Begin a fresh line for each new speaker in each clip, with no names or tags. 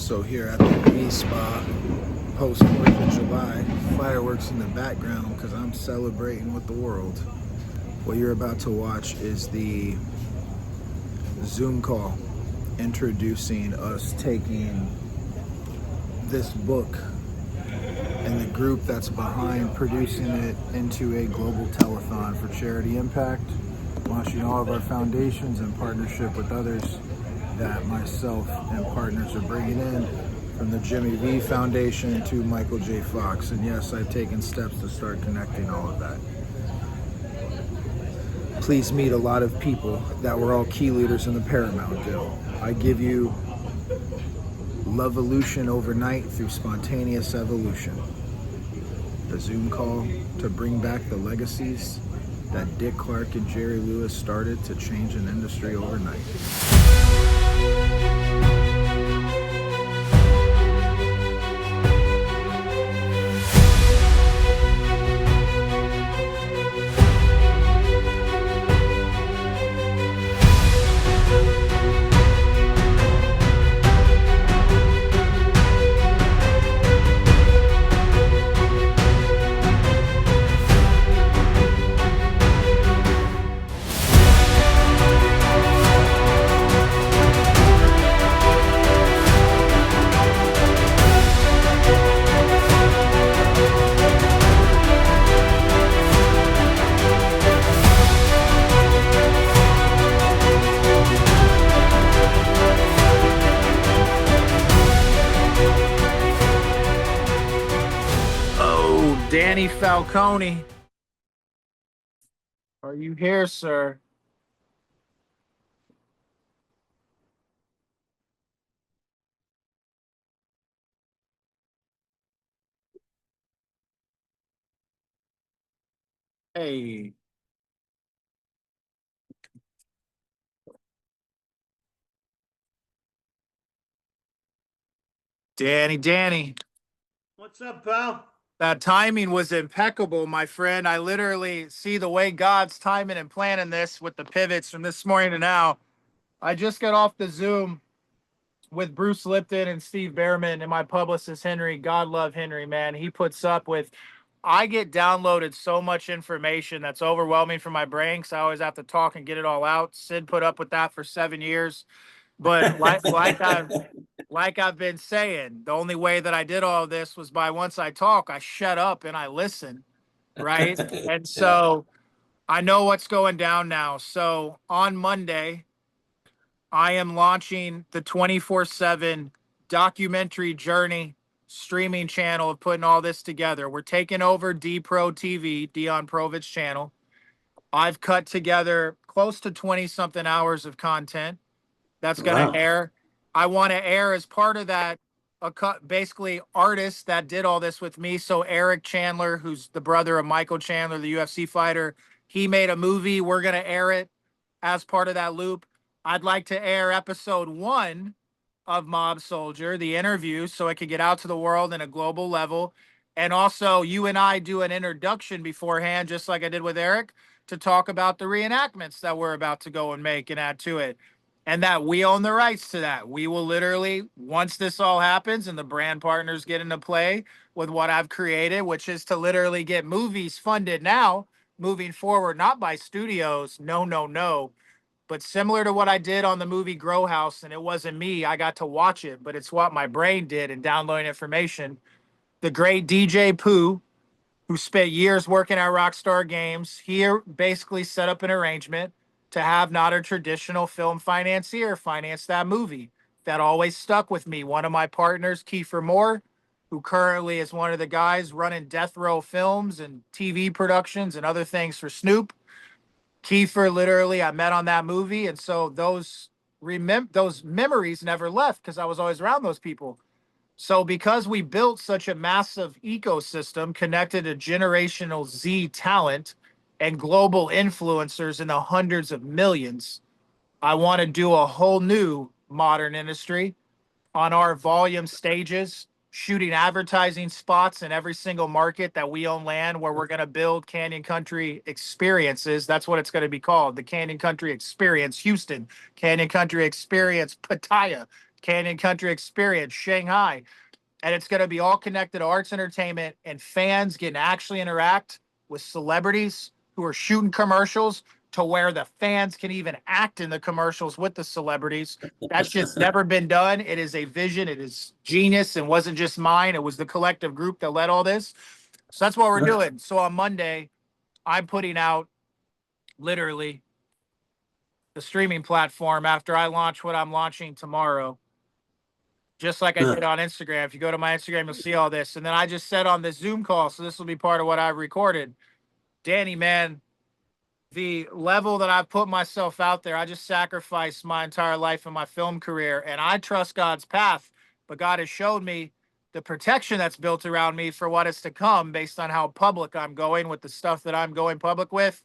also here at the V Spa post 4th of July. Fireworks in the background because I'm celebrating with the world. What you're about to watch is the Zoom call introducing us taking this book and the group that's behind producing it into a global telethon for charity impact, launching all of our foundations in partnership with others that myself and partners are bringing in, from the Jimmy V Foundation to Michael J. Fox. And yes, I've taken steps to start connecting all of that. Please meet a lot of people that were all key leaders in the Paramount deal. I give you Lovelution overnight through spontaneous evolution. The Zoom call to bring back the legacies that Dick Clark and Jerry Lewis started to change an industry overnight. Danny Falcone, are you here, sir? Hey, Danny.
What's up, pal?
That timing was impeccable, my friend. I literally see the way God's timing and planning this with the pivots from this morning to now. I just got off the Zoom with Bruce Lipton and Steve Behrman and my publicist, Henry. God love Henry, man. He puts up with, I get downloaded so much information that's overwhelming for my brain because I always have to talk and get it all out. Sid put up with that for 7 years. But like I've been saying, the only way that I did all of this was by once I talk, I shut up and I listen, right? And so I know what's going down now. So on Monday, I am launching the 24/7 documentary journey streaming channel of putting all this together. We're taking over D Pro TV, Dion Provich channel. I've cut together close to 20 something hours of content that's going to air. I want to air as part of that, basically artists that did all this with me. So Eric Chandler, who's the brother of Michael Chandler, the UFC fighter, he made a movie. We're going to air it as part of that loop. I'd like to air episode 1 of Mob Soldier, the interview, so it could get out to the world in a global level. And also, you and I do an introduction beforehand, just like I did with Eric, to talk about the reenactments that we're about to go and make and add to it. And that we own the rights to that. We will literally, once this all happens and the brand partners get into play with what I've created, which is to literally get movies funded now, moving forward, not by studios, no, but similar to what I did on the movie Grow House, and it wasn't me, I got to watch it, but it's what my brain did in downloading information. The great DJ Pooh, who spent years working at Rockstar Games, he basically set up an arrangement to have not a traditional film financier finance that movie. That always stuck with me. One of my partners, Kiefer Moore, who currently is one of the guys running Death Row Films and TV productions and other things for Snoop. Kiefer, literally, I met on that movie, and so those memories never left because I was always around those people. So because we built such a massive ecosystem connected to generational Z talent and global influencers in the hundreds of millions, I want to do a whole new modern industry on our volume stages, shooting advertising spots in every single market that we own land, where we're going to build Canyon Country experiences. That's what it's going to be called, the Canyon Country Experience Houston, Canyon Country Experience Pattaya, Canyon Country Experience, Shanghai. And it's going to be all connected to arts, entertainment, and fans getting to actually interact with celebrities who are shooting commercials to where the fans can even act in the commercials with the celebrities. That's just never been done. It is a vision. It is genius and wasn't just mine. It was the collective group that led all this. So that's what we're doing. So on Monday, I'm putting out literally the streaming platform after I launch what I'm launching tomorrow. Just like I did on Instagram. If you go to my Instagram, you'll see all this. And then I just said on this Zoom call, so this will be part of what I recorded. Danny, man, the level that I put myself out there, I just sacrificed my entire life in my film career. And I trust God's path. But God has showed me the protection that's built around me for what is to come based on how public I'm going with the stuff that I'm going public with.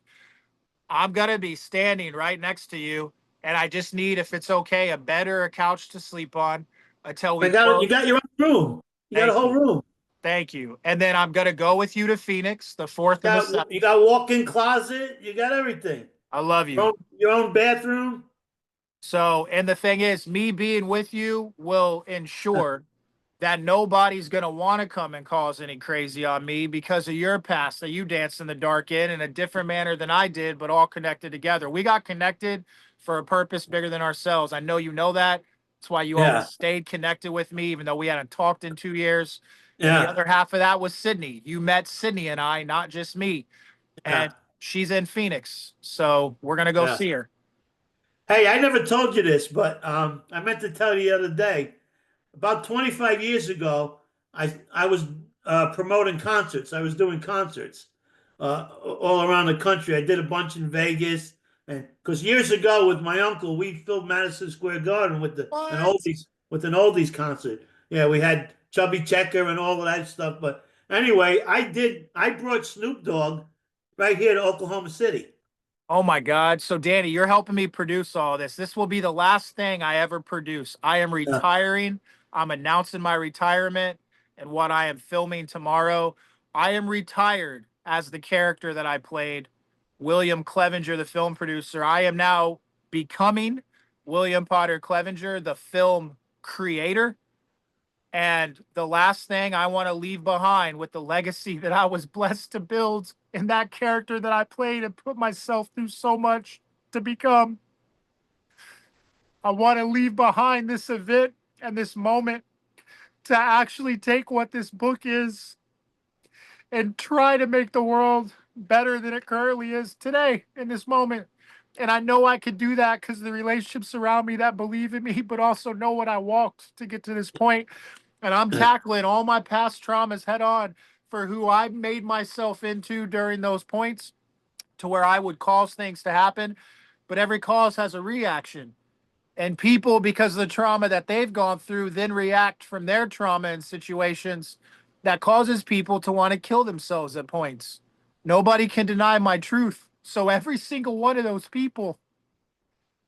I'm going to be standing right next to you. And I just need, if it's okay, a bed or a couch to sleep on until we
You got your own room. You got a whole room.
Thank you. And then I'm going to go with you to Phoenix, the 4th and the 7th.
You got a walk-in closet. You got everything.
I love you.
Your own bathroom.
So, and the thing is, me being with you will ensure that nobody's going to want to come and cause any crazy on me because of your past that you danced in the dark in a different manner than I did, but all connected together. We got connected for a purpose bigger than ourselves. I know you know that. That's why you always stayed connected with me, even though we hadn't talked in 2 years. And the other half of that was Sydney. You met Sydney and I, not just me. And she's in Phoenix. So we're going to go see her.
Hey, I never told you this, but I meant to tell you the other day. About 25 years ago, I was promoting concerts. I was doing concerts all around the country. I did a bunch in Vegas, and because years ago with my uncle, we filled Madison Square Garden with an oldies concert. Yeah, we had Chubby Checker and all of that stuff. But anyway, I brought Snoop Dogg right here to Oklahoma City.
Oh my God. So Danny, you're helping me produce all this. This will be the last thing I ever produce. I am retiring. I'm announcing my retirement and what I am filming tomorrow. I am retired as the character that I played, William Clevenger, the film producer. I am now becoming William Potter Clevenger, the film creator. And the last thing I want to leave behind with the legacy that I was blessed to build in that character that I played and put myself through so much to become. I want to leave behind this event and this moment to actually take what this book is and try to make the world better than it currently is today in this moment. And I know I could do that because the relationships around me that believe in me, but also know what I walked to get to this point. And I'm tackling all my past traumas head on for who I made myself into during those points to where I would cause things to happen. But every cause has a reaction. And people, because of the trauma that they've gone through, then react from their trauma in situations that causes people to want to kill themselves at points. Nobody can deny my truth. So every single one of those people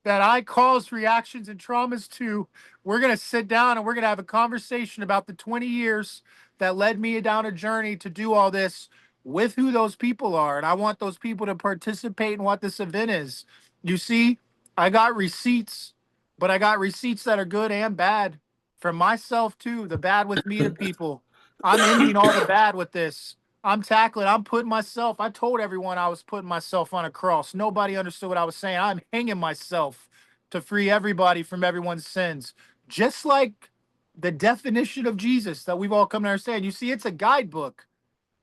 that I caused reactions and traumas to, we're going to sit down and we're going to have a conversation about the 20 years that led me down a journey to do all this with who those people are. And I want those people to participate in what this event is. You see, I got receipts, but I got receipts that are good and bad from myself too. The bad with me to people. I'm ending all the bad with this. I'm tackling, I'm putting myself, I told everyone I was putting myself on a cross. Nobody understood what I was saying. I'm hanging myself to free everybody from everyone's sins. Just like the definition of Jesus that we've all come to understand. You see, it's a guidebook.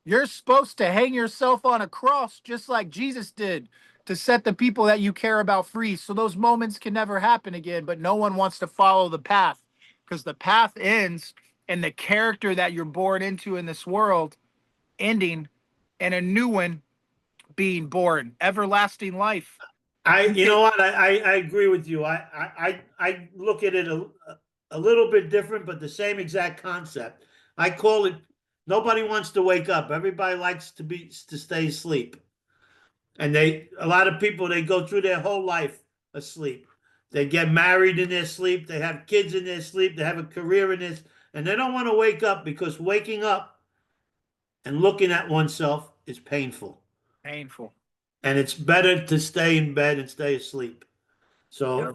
You're supposed to hang yourself on a cross just like Jesus did to set the people that you care about free. So those moments can never happen again, but no one wants to follow the path because the path ends in the character that you're born into in this world ending and a new one being born, everlasting life.
You know what? I agree with you. I look at it a little bit different, but the same exact concept. I call it nobody wants to wake up. Everybody likes to stay asleep. And a lot of people, they go through their whole life asleep. They get married in their sleep, they have kids in their sleep, they have a career in this, and they don't want to wake up because waking up and looking at oneself is painful.
Painful.
And it's better to stay in bed and stay asleep. So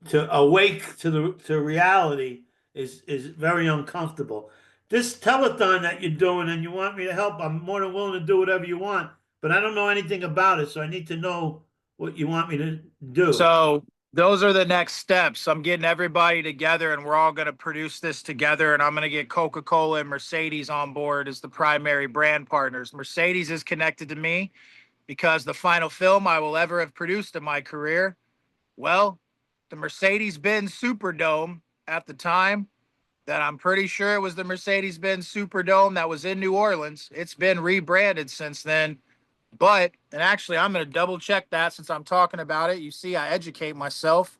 to awake to reality is very uncomfortable. This telethon that you're doing and you want me to help, I'm more than willing to do whatever you want, but I don't know anything about it, so I need to know what you want me to do.
So those are the next steps. I'm getting everybody together and we're all going to produce this together. And I'm going to get Coca-Cola and Mercedes on board as the primary brand partners. Mercedes is connected to me because the final film I will ever have produced in my career, well, the Mercedes-Benz Superdome at the time, that I'm pretty sure it was the Mercedes-Benz Superdome that was in New Orleans. It's been rebranded since then. But, and actually, I'm going to double check that since I'm talking about it. You see, I educate myself.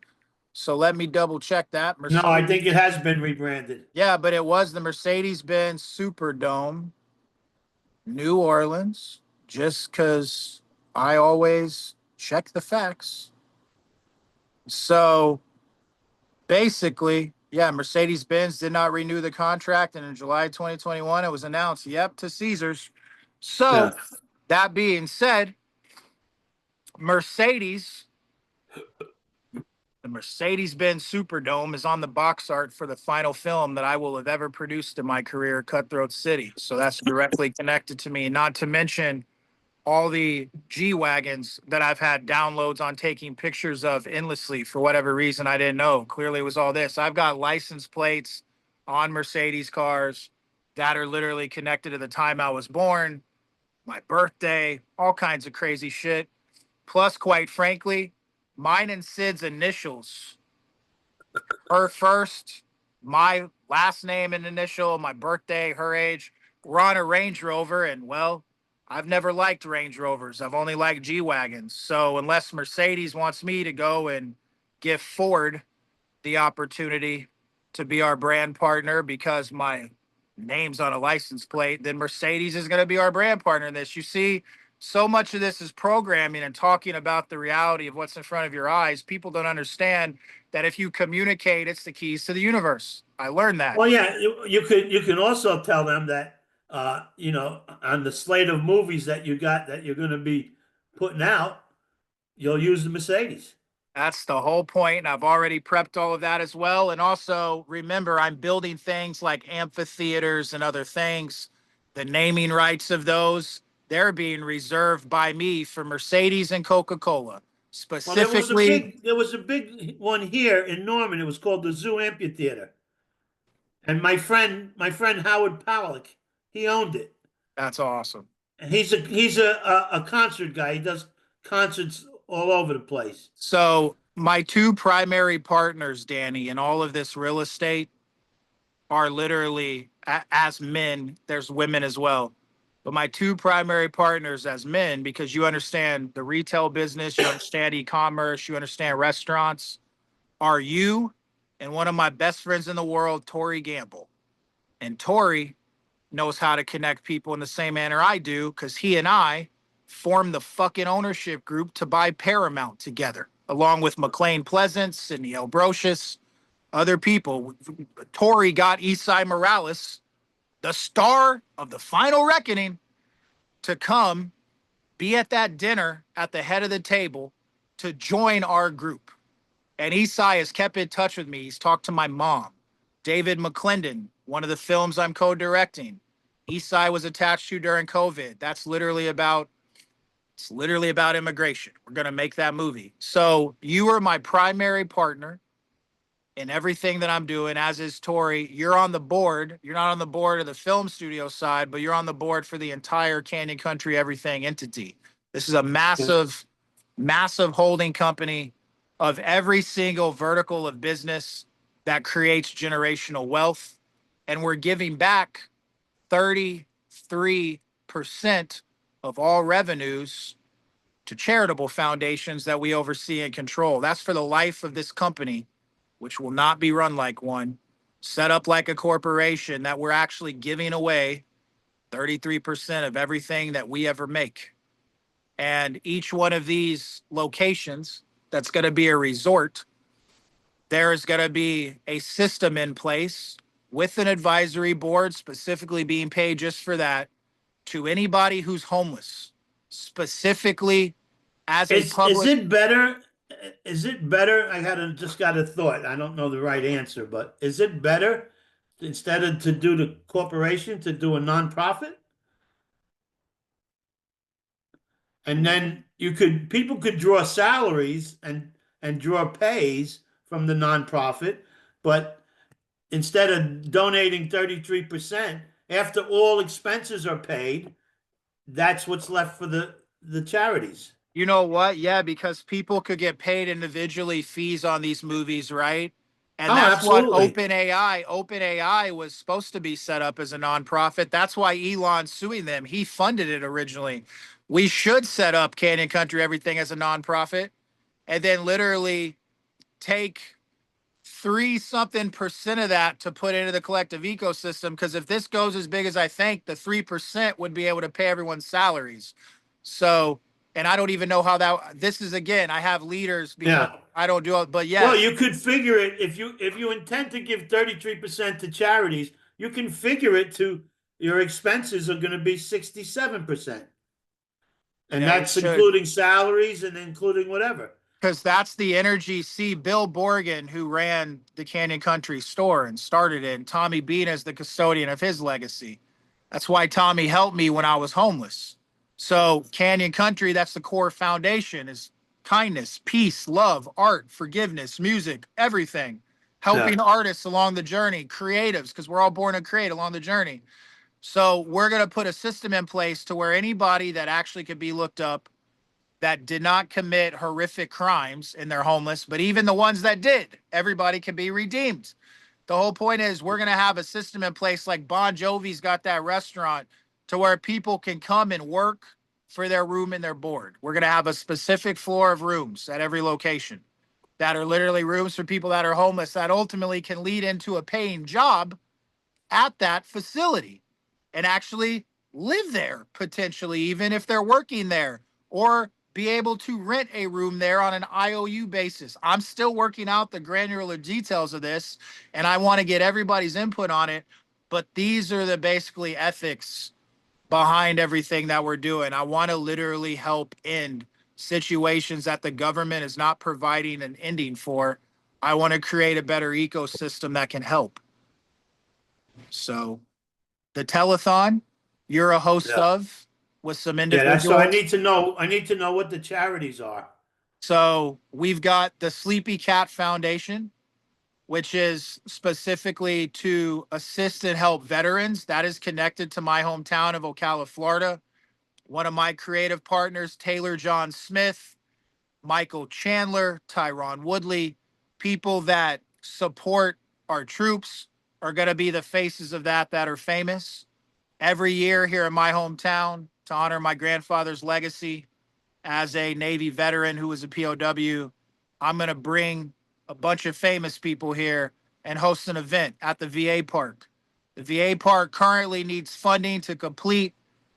So let me double check that.
No, I
Mercedes.
think it has been rebranded.
Yeah, but it was the Mercedes-Benz Superdome, New Orleans, just because I always check the facts. So basically, yeah, Mercedes-Benz did not renew the contract. And in July 2021, it was announced, yep, to Caesars. So
Yeah.
that being said, Mercedes, the Mercedes-Benz Superdome is on the box art for the final film that I will have ever produced in my career, Cutthroat City. So that's directly connected to me, not to mention all the G-Wagons that I've had downloads on taking pictures of endlessly for whatever reason I didn't know. Clearly it was all this. I've got license plates on Mercedes cars that are literally connected to the time I was born, my birthday, all kinds of crazy shit. Plus, quite frankly, mine and Sid's initials, her first, my last name and initial, my birthday, her age, we're on a Range Rover. And well, I've never liked Range Rovers. I've only liked G-Wagons. So unless Mercedes wants me to go and give Ford the opportunity to be our brand partner because my name's on a license plate, then Mercedes is going to be our brand partner in this. You see, so much of this is programming and talking about the reality of what's in front of your eyes. People don't understand that if you communicate, it's the keys to the universe. I learned that.
Well, yeah, you can also tell them that on the slate of movies that you got that you're going to be putting out, you'll use the Mercedes.
That's the whole point. And I've already prepped all of that as well. And also remember, I'm building things like amphitheaters and other things. The naming rights of those, they're being reserved by me for Mercedes and Coca-Cola.
Well,
Specifically,
there was a big one here in Norman. It was called the Zoo Amphitheater, and my friend Howard Pawlik, he owned it.
that's awesome.
And he's a concert guy. He does concerts all over the place.
So my two primary partners, Danny, in all of this real estate are literally as men. There's women as well. But my two primary partners as men, because you understand the retail business, you understand e-commerce, you understand restaurants, are you and one of my best friends in the world, Tori Gamble. And Tori knows how to connect people in the same manner I do, because he and I formed the fucking ownership group to buy Paramount together, along with McLean Pleasant, Sidney L. Brocious, other people. Tori got Esai Morales, the star of the Final Reckoning, to come be at that dinner at the head of the table to join our group. And Esai has kept in touch with me. He's talked to my mom. David McClendon, one of the films I'm co-directing, Esai was attached to during COVID. It's literally about immigration. We're going to make that movie. So you are my primary partner in everything that I'm doing, as is Tori. You're on the board. You're not on the board of the film studio side, but you're on the board for the entire Canyon Country Everything entity. This is a massive, massive holding company of every single vertical of business that creates generational wealth. And we're giving back 33% of all revenues to charitable foundations that we oversee and control. That's for the life of this company, which will not be run like one, set up like a corporation, that we're actually giving away 33% of everything that we ever make. And each one of these locations that's going to be a resort, there is going to be a system in place with an advisory board specifically being paid just for that, to anybody who's homeless, specifically as a
Is
public.
it better is it better? Just got a thought. I don't know the right answer, but is it better instead of to do the corporation to do a nonprofit? And then people could draw salaries and draw pays from the nonprofit, but instead of donating 33%, after all expenses are paid, that's what's left for the charities.
You know what? Yeah, because people could get paid individually fees on these movies, right? And
Oh,
that's what
absolutely.
OpenAI was supposed to be set up as a nonprofit. That's why Elon's suing them. He funded it originally. We should set up Canyon Country Everything as a nonprofit and then literally take 3 something% of that to put into the collective ecosystem. Because if this goes as big as I think, the 3% would be able to pay everyone's salaries. So, and I don't even know how that. This is again, I have leaders because
Yeah.
I don't do it, but
Well,
yes,
you could figure it if you intend to give 33% to charities, you can figure it to your expenses are going to be 67%. And
yeah, we
that's
should.
including salaries and including whatever.
Because that's the energy. See, Bill Borgen, who ran the Canyon Country store and started it, and Tommy Bean is the custodian of his legacy. That's why Tommy helped me when I was homeless. So Canyon Country, that's the core foundation is kindness, peace, love, art, forgiveness, music, everything.
Yeah.
Helping artists along the journey, creatives, because we're all born to create along the journey. So we're going to put a system in place to where anybody that actually could be looked up that did not commit horrific crimes and they're homeless, but even the ones that did, everybody can be redeemed. The whole point is we're going to have a system in place like Bon Jovi's got that restaurant to where people can come and work for their room and their board. We're going to have a specific floor of rooms at every location that are literally rooms for people that are homeless that ultimately can lead into a paying job at that facility and actually live there potentially, even if they're working there, or be able to rent a room there on an IOU basis. I'm still working out the granular details of this and I want to get everybody's input on it. But these are the basically ethics behind everything that we're doing. I want to literally help end situations that the government is not providing an ending for. I want to create a better ecosystem that can help. So the telethon you're a host
Yeah.
of with some
Yeah, that's so I
individuals.
need to know I need to know what the charities are.
So we've got the Sleepy Cat Foundation, which is specifically to assist and help veterans. That is connected to my hometown of Ocala, Florida. One of my creative partners, Taylor John Smith, Michael Chandler, Tyron Woodley, people that support our troops are going to be the faces of that are famous. Every year here in my hometown to honor my grandfather's legacy as a Navy veteran who was a POW. I'm going to bring a bunch of famous people here and host an event at the VA park. The VA park currently needs funding to complete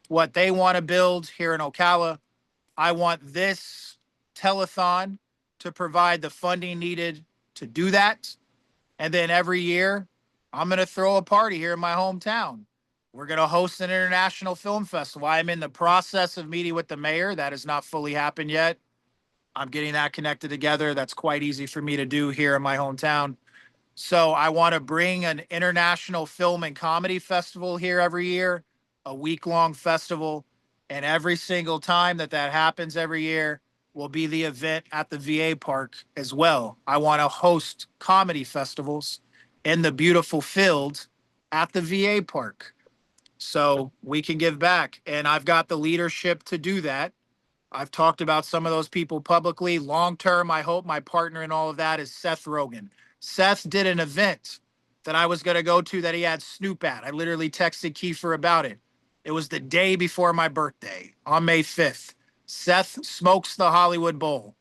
what they want to build here in Ocala. I want this telethon to provide the funding needed to do that. And then every year, I'm going to throw a party here in my hometown. We're going to host an international film festival. I'm in the process of meeting with the mayor. That has not fully happened yet. I'm getting that connected together. That's quite easy for me to do here in my hometown. So I want to bring an international film and comedy festival here every year, a week-long festival. And every single time that happens every year will be the event at the VA park as well. I want to host comedy festivals in the beautiful field at the VA park so we can give back. And I've got the leadership to do that. I've talked about some of those people publicly. Long term, I hope my partner in all of that is Seth Rogen. Seth did an event that I was going to go to that he had Snoop at. I literally texted Kiefer about it. It was the day before my birthday on May 5th. Seth smokes the Hollywood Bowl.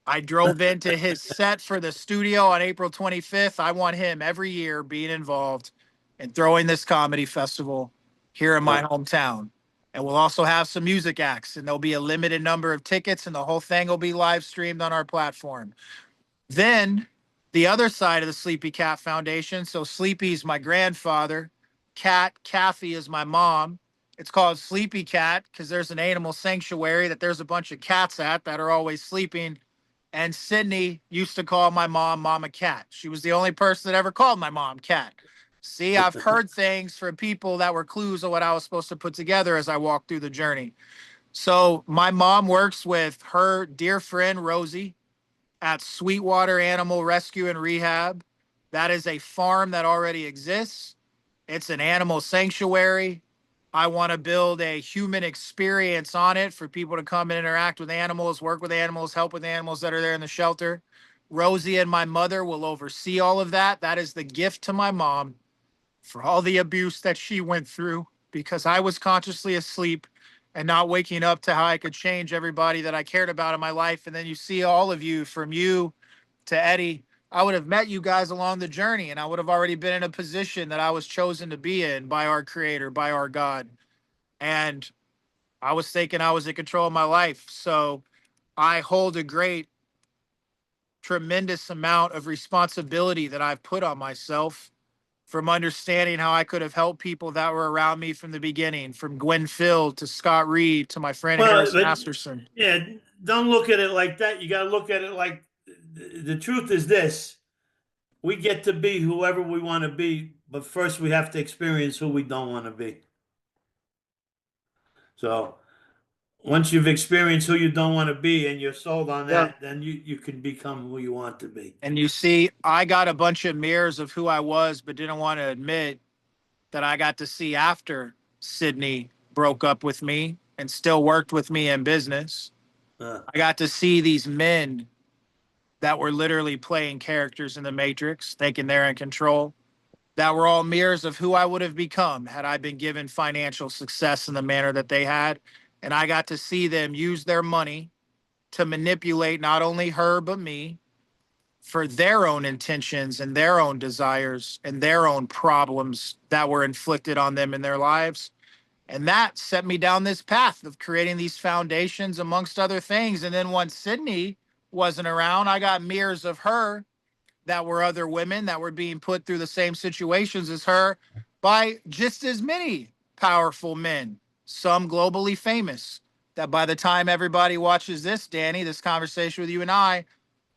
I drove into his set for the studio on April 25th. I want him every year being involved and throwing this comedy festival here in my
Yeah.
hometown. And we'll also have some music acts, and there'll be a limited number of tickets, and the whole thing will be live streamed on our platform. Then the other side of the Sleepy Cat Foundation. So Sleepy's my grandfather. Kathy is my mom. It's called Sleepy Cat because there's an animal sanctuary that there's a bunch of cats at that are always sleeping And Sydney used to call my mom Mama Cat. She was the only person that ever called my mom Cat. See, I've heard things from people that were clues of what I was supposed to put together as I walked through the journey. So my mom works with her dear friend Rosie at Sweetwater Animal Rescue and Rehab. That is a farm that already exists. It's an animal sanctuary. I want to build a human experience on it for people to come and interact with animals, work with animals, help with animals that are there in the shelter. Rosie and my mother will oversee all of that. That is the gift to my mom for all the abuse that she went through because I was consciously asleep and not waking up to how I could change everybody that I cared about in my life. And then you see all of you, from you to Eddie. I would have met you guys along the journey, and I would have already been in a position that I was chosen to be in by our creator, by our God. And I was thinking I was in control of my life. So I hold a great, tremendous amount of responsibility that I've put on myself, from understanding how I could have helped people that were around me from the beginning, from Gwen Phil to Scott Reed to my friend
Well,
Harris
but
Masterson.
yeah, don't look at it like that. You got to look at it like the truth is this: we get to be whoever we want to be, but first we have to experience who we don't want to be. So once you've experienced who you don't want to be and you're sold on
Yeah.
that, then you can become who you want to be.
And you see, I got a bunch of mirrors of who I was, but didn't want to admit that I got to see after Sydney broke up with me and still worked with me in business.
Uh,
I got to see these men that were literally playing characters in the Matrix, thinking they're in control, that were all mirrors of who I would have become had I been given financial success in the manner that they had. And I got to see them use their money to manipulate not only her, but me for their own intentions and their own desires and their own problems that were inflicted on them in their lives. And that set me down this path of creating these foundations, amongst other things. And then once Sydney wasn't around, I got mirrors of her that were other women that were being put through the same situations as her by just as many powerful men, some globally famous. That by the time everybody watches this, Danny, this conversation with you and I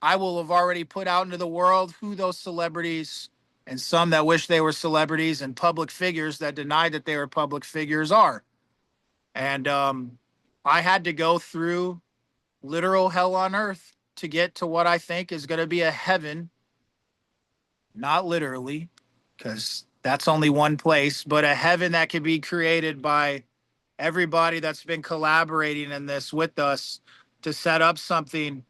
will have already put out into the world who those celebrities, and some that wish they were celebrities and public figures that denied that they were public figures, are. And I had to go through literal hell on earth to get to what I think is going to be a heaven, not literally, because that's only one place, but a heaven that can be created by everybody that's been collaborating in this with us to set up something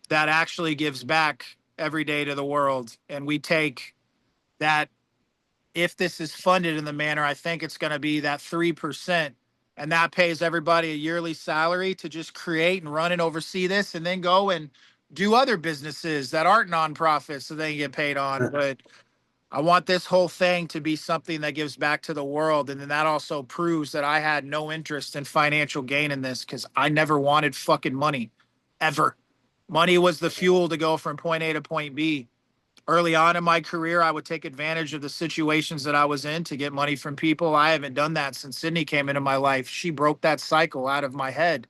that actually gives back every day to the world. And we take that, if this is funded in the manner I think it's going to be, that 3%, and that pays everybody a yearly salary to just create and run and oversee this, and then go and do other businesses that aren't nonprofits so they can get paid on. But I want this whole thing to be something that gives back to the world. And then that also proves that I had no interest in financial gain in this, because I never wanted fucking money, ever. Money was the fuel to go from point A to point B. Early on in my career, I would take advantage of the situations that I was in to get money from people. I haven't done that since Sydney came into my life. She broke that cycle out of my head.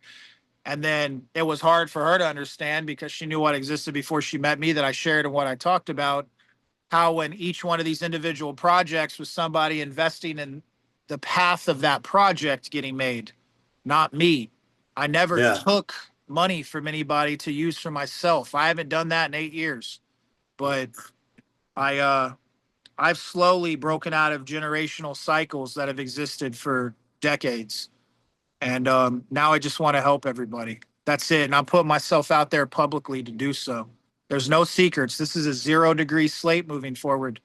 And then it was hard for her to understand, because she knew what existed before she met me, that I shared in what I talked about. How when each one of these individual projects was somebody investing in the path of that project getting made, not me. I never
yeah.
took money from anybody to use for myself. I haven't done that in 8 years. But I've slowly broken out of generational cycles that have existed for decades. And now I just want to help everybody. That's it. And I'm putting myself out there publicly to do so. There's no secrets. This is a 0-degree slate moving forward.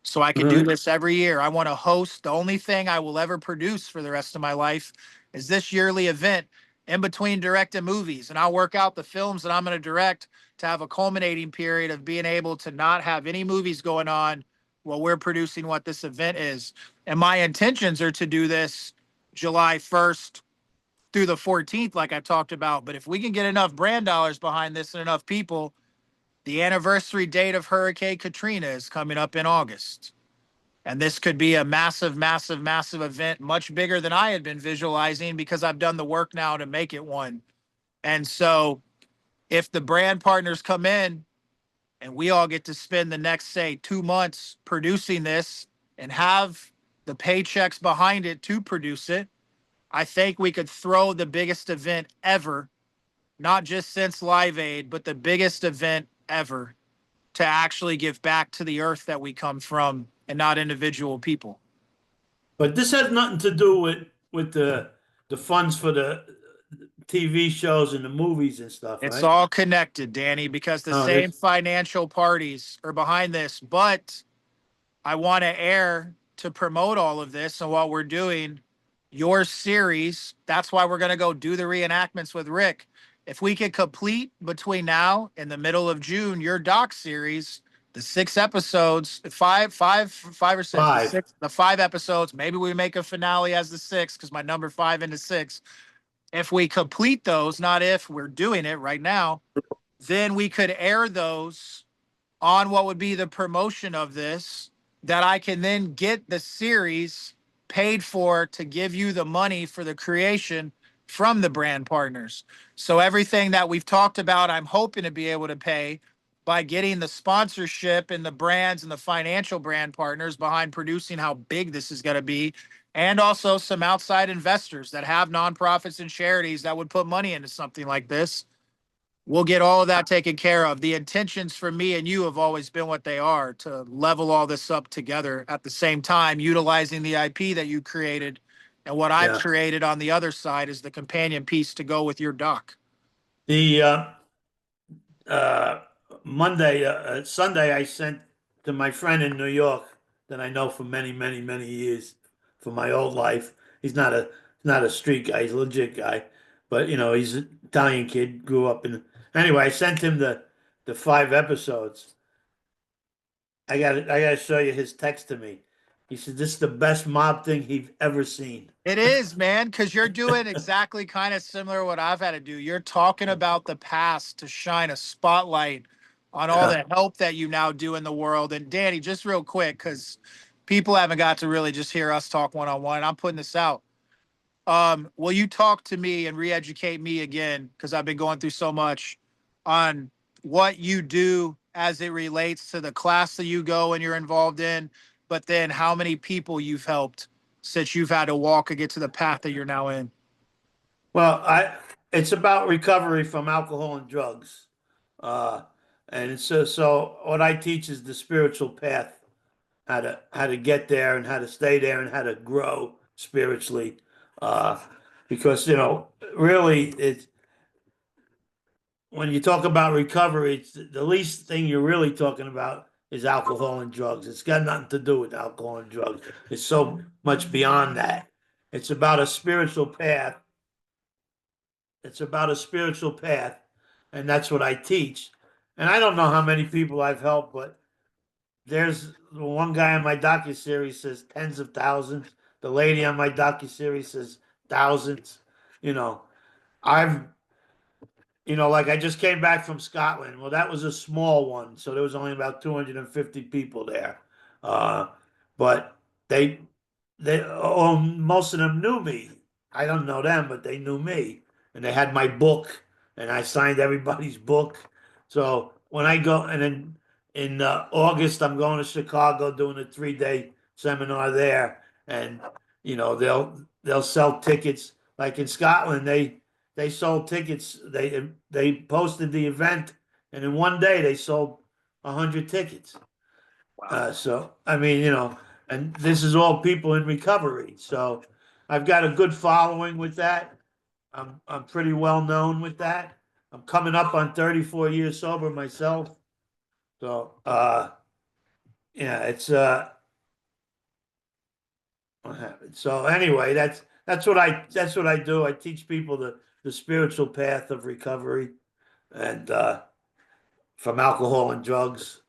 So I can do this every year. I want to host. The only thing I will ever produce for the rest of my life is this yearly event in between directing movies. And I'll work out the films that I'm going to direct to have a culminating period of being able to not have any movies going on while we're producing what this event is. And my intentions are to do this July 1st through the 14th, like I talked about. But if we can get enough brand dollars behind this and enough people, the anniversary date of Hurricane Katrina is coming up in August. And this could be a massive, massive, massive event, much bigger than I had been visualizing, because I've done the work now to make it one. And so if the brand partners come in and we all get to spend the next, say, 2 months producing this and have the paychecks behind it to produce it, I think we could throw the biggest event ever, not just since Live Aid, but the biggest event ever to actually give back to the earth that we come from and not individual people.
But this has nothing to do with the funds for the TV shows and the movies and stuff,
It's
right?
all connected, Danny, because the
Oh,
same
this.
financial parties are behind this. But I want to air to promote all of this and what we're doing. Your series, that's why we're going to go do the reenactments with Rick. If we could complete between now and the middle of June, your doc series, the 6 episodes, five or six,
Five.
the 5 episodes, maybe we make a finale as the 6 because my number 5 into 6. If we complete those, not if we're doing it right now, then we could air those on what would be the promotion of this, that I can then get the series paid for to give you the money for the creation from the brand partners. So everything that we've talked about, I'm hoping to be able to pay by getting the sponsorship and the brands and the financial brand partners behind producing how big this is going to be. And also some outside investors that have nonprofits and charities that would put money into something like this. We'll get all of that taken care of. The intentions for me and you have always been what they are, to level all this up together at the same time, utilizing the IP that you created. And what I've
Yeah.
created on the other side is the companion piece to go with your doc.
The uh, Sunday, I sent to my friend in New York that I know for many, many, many years from my old life. He's not a street guy. He's a legit guy, but he's an Italian kid. Grew up in. Anyway, I sent him the 5 episodes. I got to show you his text to me. He said this is the best mob thing he's ever seen.
It is, man, because you're doing exactly kind of similar to what I've had to do. You're talking about the past to shine a spotlight on all
Yeah.
the help that you now do in the world. And Danny, just real quick, because people haven't got to really just hear us talk one on one. I'm putting this out. Will you talk to me and re-educate me again? Because I've been going through so much on what you do as it relates to the class that you go and you're involved in, but then how many people you've helped since you've had to walk and get to the path that you're now in.
Well, it's about recovery from alcohol and drugs. Uh, and so what I teach is the spiritual path, how to get there and how to stay there and how to grow spiritually. Uh, because really it's when you talk about recovery, it's the least thing you're really talking about is alcohol and drugs. It's got nothing to do with alcohol and drugs. It's so much beyond that. It's about a spiritual path. It's about a spiritual path, and that's what I teach. And I don't know how many people I've helped, but there's one guy on my docuseries says tens of thousands. The lady on my docuseries says thousands. You know, I've like I just came back from Scotland. Well, that was a small one, so there was only about 250 people there. Uh, but most of them knew me. I don't know them, but they knew me, and they had my book, and I signed everybody's book. So when I go, and then in August, I'm going to Chicago doing a 3-day seminar there, and they'll sell tickets. Like in Scotland, they sold tickets. They posted the event, and in one day they sold 100 tickets. So I mean, and this is all people in recovery. So I've got a good following with that. I'm pretty well known with that. I'm coming up on 34 years sober myself. So yeah, it's what happened. So anyway, that's what I do. I teach people the spiritual path of recovery and from alcohol and drugs.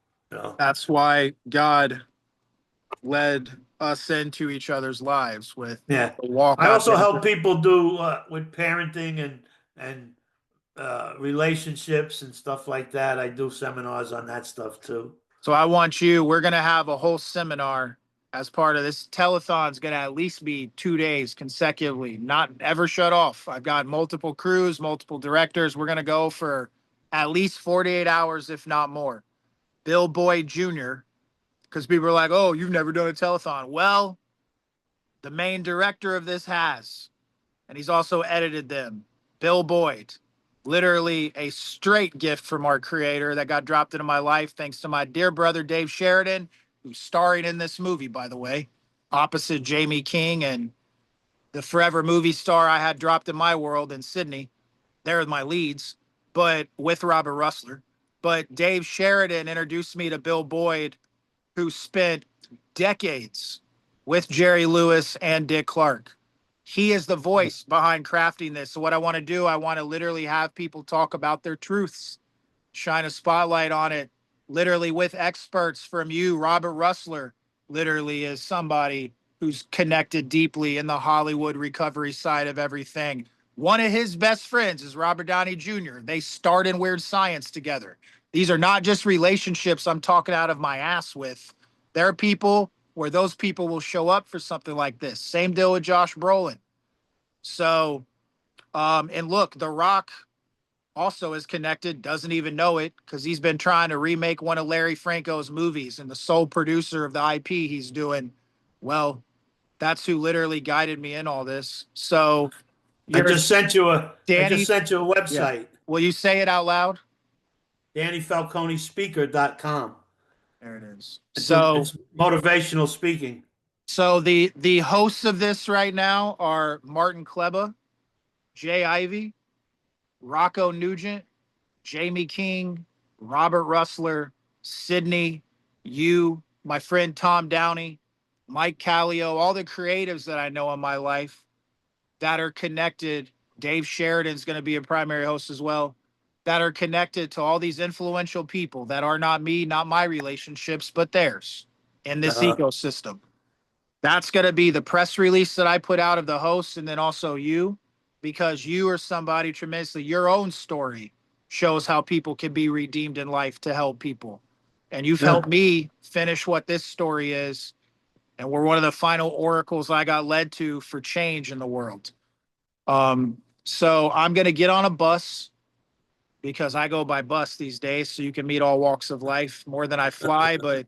That's why God led us into each other's lives with
Yeah.
the walk
I
out
also
there.
help people do with parenting and relationships and stuff like that. I do seminars on that stuff too.
So we're going to have a whole seminar as part of this. Telethon's going to at least be 2 days consecutively, not ever shut off. I've got multiple crews, multiple directors. We're going to go for at least 48 hours, if not more. Bill Boyd Jr., because people are like, oh, you've never done a telethon. Well, the main director of this has, and he's also edited them. Bill Boyd, literally a straight gift from our creator that got dropped into my life thanks to my dear brother Dave Sheridan, who's starring in this movie, by the way, opposite Jamie King and the forever movie star I had dropped in my world in Sydney. They're my leads, but with Robert Russler. But Dave Sheridan introduced me to Bill Boyd, who spent decades with Jerry Lewis and Dick Clark. He is the voice behind crafting this. So what I want to do, I want to literally have people talk about their truths, shine a spotlight on it, literally with experts from you. Robert Russler literally is somebody who's connected deeply in the Hollywood recovery side of everything. One of his best friends is Robert Downey Jr. They starred in Weird Science together. These are not just relationships I'm talking out of my ass with. There are people where those people will show up for something like this. Same deal with Josh Brolin. So, and look, The Rock also is connected, doesn't even know it because he's been trying to remake one of Larry Franco's movies, and the sole producer of the IP he's doing, well, that's who literally guided me in all this. So,
I just sent you a
Danny, yeah.
website.
Will you say it out loud?
DannyFalconeSpeaker.com.
There it is.
It's
So
motivational speaking.
So the hosts of this right now are Martin Kleba, Jay Ivey, Rocco Nugent, Jamie King, Robert Russler, Sydney, you, my friend Tom Downey, Mike Callio, all the creatives that I know in my life that are connected. Dave Sheridan's going to be a primary host as well, that are connected to all these influential people that are not me, not my relationships, but theirs in this ecosystem. That's going to be the press release that I put out of the host, and then also you, because you are somebody tremendously, your own story shows how people can be redeemed in life to help people. And you've helped me finish what this story is. And we're one of the final oracles I got led to for change in the world. So I'm going to get on a bus because I go by bus these days. So you can meet all walks of life more than I fly, but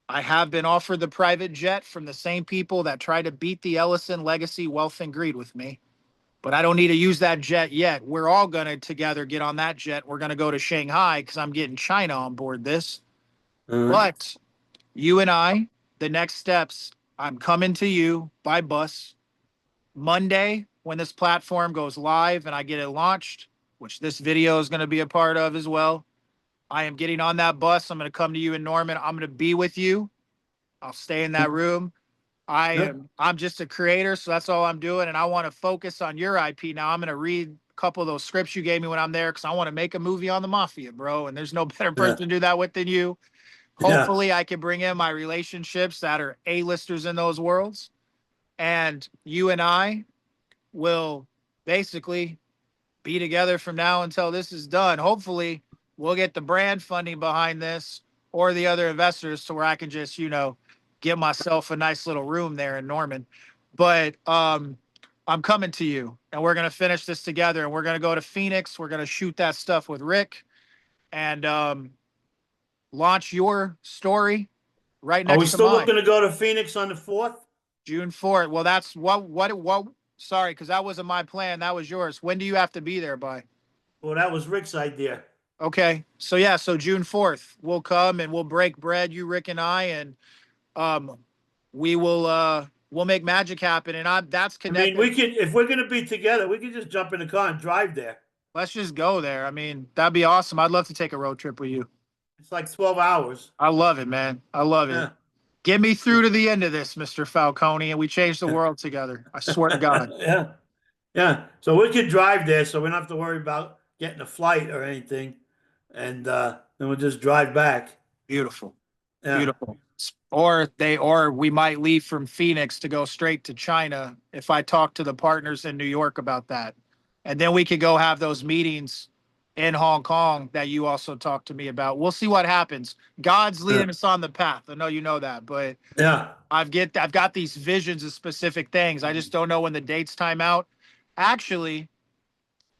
I have been offered the private jet from the same people that tried to beat the Ellison legacy wealth and greed with me. But I don't need to use that jet yet. We're all going to together get on that jet. We're going to go to Shanghai because I'm getting China on board this. But you and I, the next steps, I'm coming to you by bus Monday when this platform goes live and I get it launched, which this video is going to be a part of as well. I am getting on that bus. I'm going to come to you in Norman. I'm going to be with you. I'll stay in that room. I'm just a creator, so that's all I'm doing. And I want to focus on your IP. Now I'm going to read a couple of those scripts you gave me when I'm there because I want to make a movie on the mafia, bro. And there's no better person to do that with than you. Hopefully I can bring in my relationships that are A-listers in those worlds. And you and I will basically be together from now until this is done. Hopefully we'll get the brand funding behind this or the other investors to where I can just, get myself a nice little room there in Norman. But I'm coming to you and we're going to finish this together and we're going to go to Phoenix. We're going to shoot that stuff with Rick and launch your story right next to mine.
Are we still looking to go to Phoenix on the 4th?
June 4th. Well, that's what, sorry, because that wasn't my plan. That was yours. When do you have to be there by?
Well, that was Rick's idea.
Okay. So yeah, so June 4th, we'll come and we'll break bread, you, Rick, and I, and we'll make magic happen. And that's connected.
I mean, if we're gonna be together, we can just jump in the car and drive there.
Let's just go there. I mean, that'd be awesome. I'd love to take a road trip with you.
It's like 12 hours.
I love it, man. I love it. Get me through to the end of this, Mr. Falcone, and we change the world together. I swear to God.
Yeah. So we could drive there, so we don't have to worry about getting a flight or anything, and then we'll just drive back.
Beautiful. Beautiful. Or we might leave from Phoenix to go straight to China if I talk to the partners in New York about that. And then we could go have those meetings in Hong Kong that you also talked to me about. We'll see what happens. God's leading us on the path. I know you know that, but I've got these visions of specific things. I just don't know when the dates time out. Actually,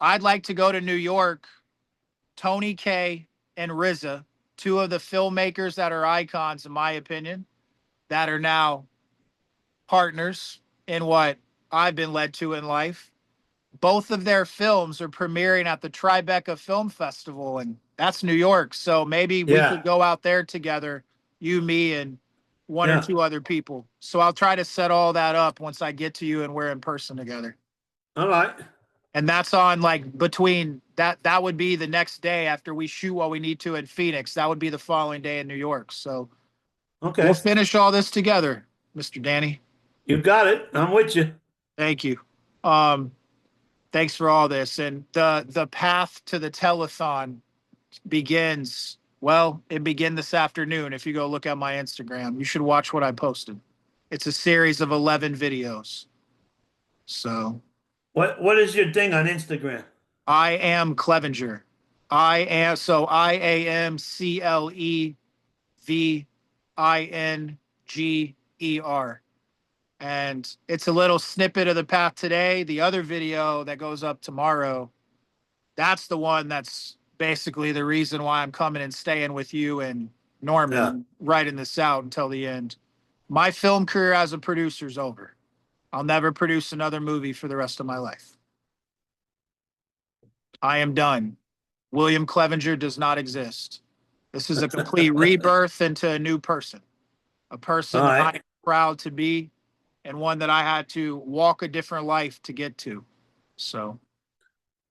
I'd like to go to New York Tony K and RZA, two of the filmmakers that are icons, in my opinion, that are now partners in what I've been led to in life. Both of their films are premiering at the Tribeca Film Festival, and that's New York. So maybe we
Yeah.
could go out there together, you, me, and one or
Yeah.
two other people. So I'll try to set all that up once I get to you and we're in person together.
All right.
And that's on like between that would be the next day after we shoot what we need to in Phoenix. That would be the following day in New York. So we'll
Okay.
finish all this together, Mr. Danny.
You got it. I'm with you.
Thank you. Um, Thanks for all this. And the path to the telethon begins, well, it began this afternoon. If you go look at my Instagram, you should watch what I posted. It's a series of 11 videos. So
What is your thing on Instagram?
I am Clevenger. IAMCLEVINGER. And it's a little snippet of the path today. The other video that goes up tomorrow, that's the one that's basically the reason why I'm coming and staying with you and Norman,
Yeah.
writing this out until the end. My film career as a producer is over. I'll never produce another movie for the rest of my life. I am done. William Clevenger does not exist. This is a complete rebirth into a new person, a person
All
that
right.
I'm proud to be, and one that I had to walk a different life to get to. So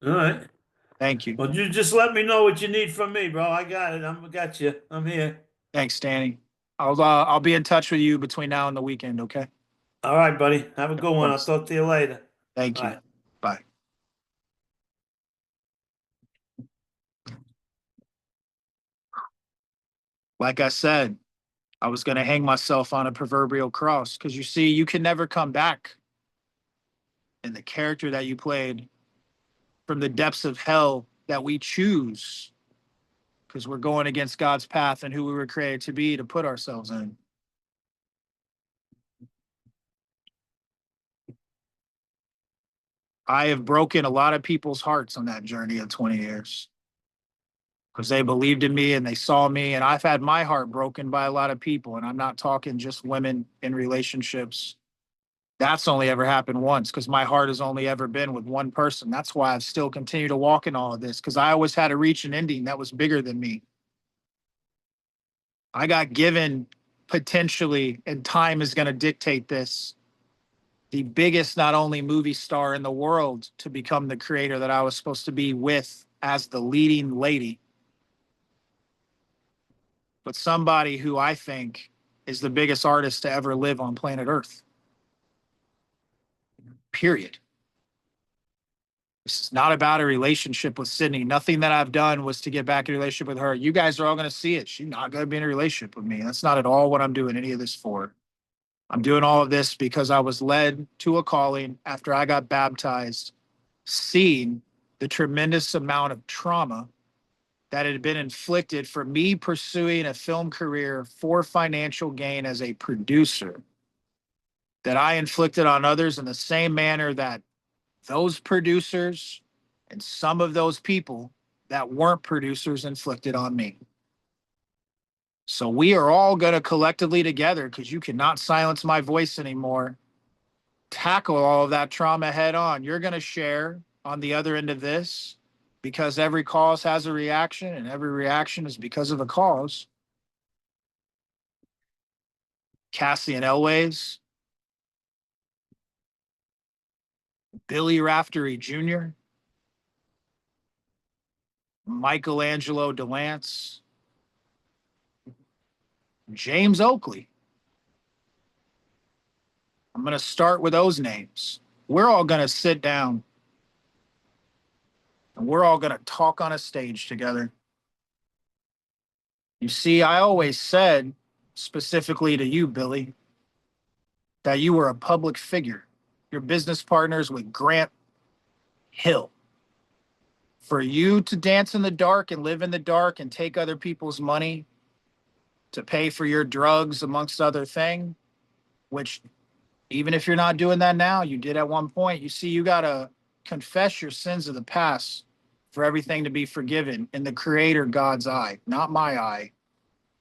All right.
thank you.
Well, you just let me know what you need from me, bro. I got it. Got you. I'm here.
Thanks, Danny. I'll be in touch with you between now and the weekend, okay?
All right, buddy. Have a good
Of
one. I'll
course.
talk to you later.
Thank you.
Bye.
Bye. Like I said, I was going to hang myself on a proverbial cross because you see, you can never come back. And the character that you played from the depths of hell that we choose because we're going against God's path and who we were created to be to put ourselves in. I have broken a lot of people's hearts on that journey of 20 years because they believed in me and they saw me. And I've had my heart broken by a lot of people. And I'm not talking just women in relationships. That's only ever happened once because my heart has only ever been with one person. That's why I've still continued to walk in all of this because I always had to reach an ending that was bigger than me. I got given potentially, and time is going to dictate this, the biggest, not only movie star in the world to become the creator that I was supposed to be with as the leading lady, but somebody who I think is the biggest artist to ever live on planet Earth. Period. This is not about a relationship with Sydney. Nothing that I've done was to get back in a relationship with her. You guys are all going to see it. She's not going to be in a relationship with me. That's not at all what I'm doing any of this for. I'm doing all of this because I was led to a calling after I got baptized, seeing the tremendous amount of trauma that had been inflicted for me pursuing a film career for financial gain as a producer, that I inflicted on others in the same manner that those producers and some of those people that weren't producers inflicted on me. So we are all going to collectively together, because you cannot silence my voice anymore, tackle all of that trauma head on. You're going to share on the other end of this, because every cause has a reaction and every reaction is because of a cause. Cassian Elways, Billy Raftery Jr., Michelangelo DeLance, James Oakley. I'm going to start with those names. We're all going to sit down and we're all going to talk on a stage together. You see, I always said, specifically to you, Billy, that you were a public figure. Your business partners with Grant Hill. For you to dance in the dark and live in the dark and take other people's money to pay for your drugs, amongst other things, which even if you're not doing that now, you did at one point. You see, you got to confess your sins of the past for everything to be forgiven in the Creator God's eye, not my eye,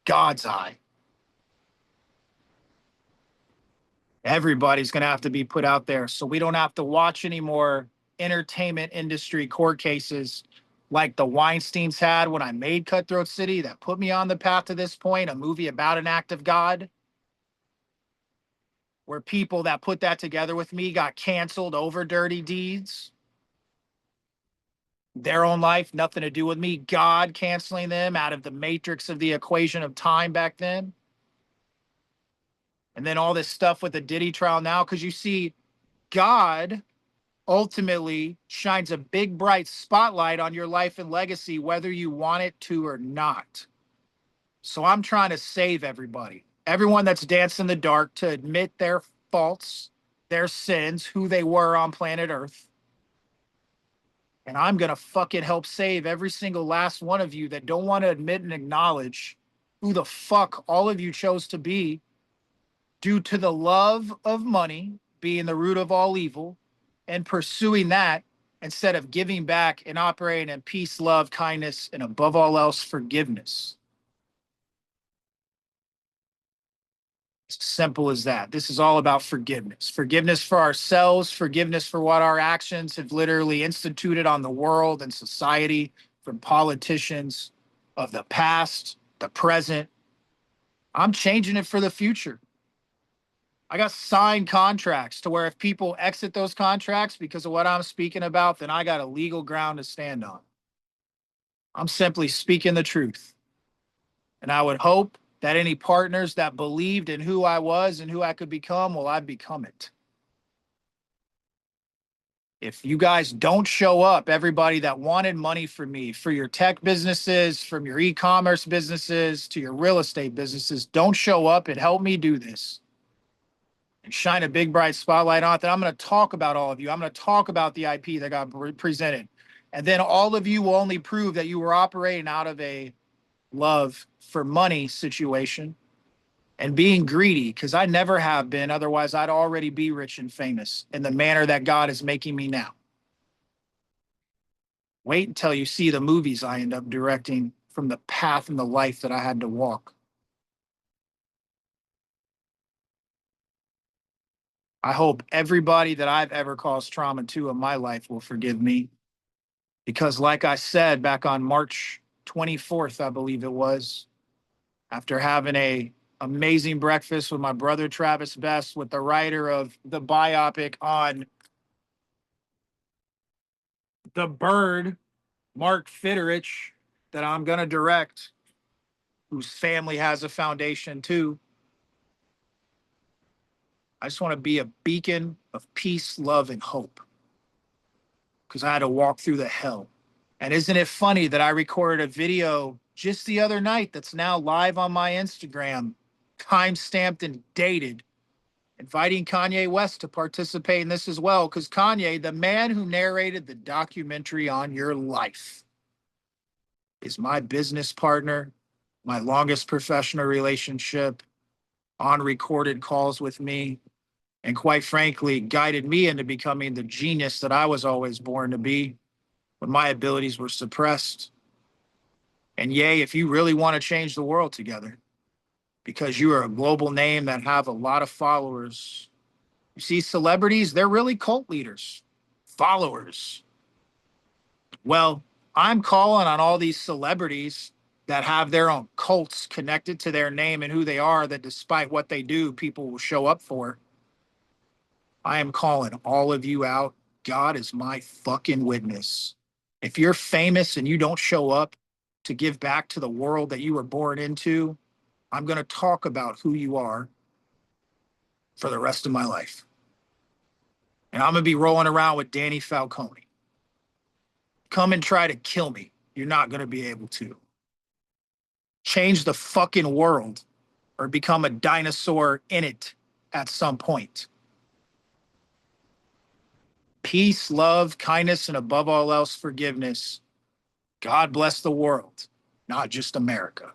God's eye. Everybody's going to have to be put out there so we don't have to watch any more entertainment industry court cases like the Weinsteins had when I made Cutthroat City that put me on the path to this point, a movie about an act of God, where people that put that together with me got canceled over dirty deeds. Their own life, nothing to do with me. God canceling them out of the matrix of the equation of time back then. And then all this stuff with the Diddy trial now, because you see, God ultimately shines a big, bright spotlight on your life and legacy, whether you want it to or not. So I'm trying to save everybody, everyone that's danced in the dark, to admit their faults, their sins, who they were on planet Earth. And I'm going to fucking help save every single last one of you that don't want to admit and acknowledge who the fuck all of you chose to be due to the love of money being the root of all evil and pursuing that instead of giving back and operating in peace, love, kindness, and above all else, forgiveness. It's simple as that. This is all about forgiveness. Forgiveness for ourselves, forgiveness for what our actions have literally instituted on the world and society, from politicians of the past, the present. I'm changing it for the future. I got signed contracts to where if people exit those contracts because of what I'm speaking about, then I got a legal ground to stand on. I'm simply speaking the truth. And I would hope that any partners that believed in who I was and who I could become, well, I've become it. If you guys don't show up, everybody that wanted money from me, for your tech businesses, from your e-commerce businesses to your real estate businesses, don't show up and help me do this and shine a big, bright spotlight on it, then I'm going to talk about all of you. I'm going to talk about the IP that got presented. And then all of you will only prove that you were operating out of a love for money situation and being greedy, because I never have been. Otherwise, I'd already be rich and famous in the manner that God is making me now. Wait until you see the movies I end up directing from the path and the life that I had to walk. I hope everybody that I've ever caused trauma to in my life will forgive me. Because like I said, back on March 24th, I believe it was, after having a amazing breakfast with my brother Travis Best, with the writer of the biopic on the bird, Mark Fitterich, that I'm going to direct, whose family has a foundation too. I just want to be a beacon of peace, love, and hope, because I had to walk through the hell. And isn't it funny that I recorded a video just the other night that's now live on my Instagram, time-stamped and dated, inviting Kanye West to participate in this as well, because Kanye, the man who narrated the documentary on your life, is my business partner, my longest professional relationship, on recorded calls with me, and quite frankly, guided me into becoming the genius that I was always born to be when my abilities were suppressed. And yay, if you really want to change the world together, because you are a global name that have a lot of followers. You see, celebrities, they're really cult leaders, followers. Well, I'm calling on all these celebrities that have their own cults connected to their name and who they are, that despite what they do, people will show up for. I am calling all of you out. God is my fucking witness. If you're famous and you don't show up to give back to the world that you were born into, I'm going to talk about who you are for the rest of my life. And I'm going to be rolling around with Danny Falcone. Come and try to kill me. You're not going to be able to. Change the fucking world or become a dinosaur in it at some point. Peace, love, kindness, and above all else, forgiveness. God bless the world, not just America.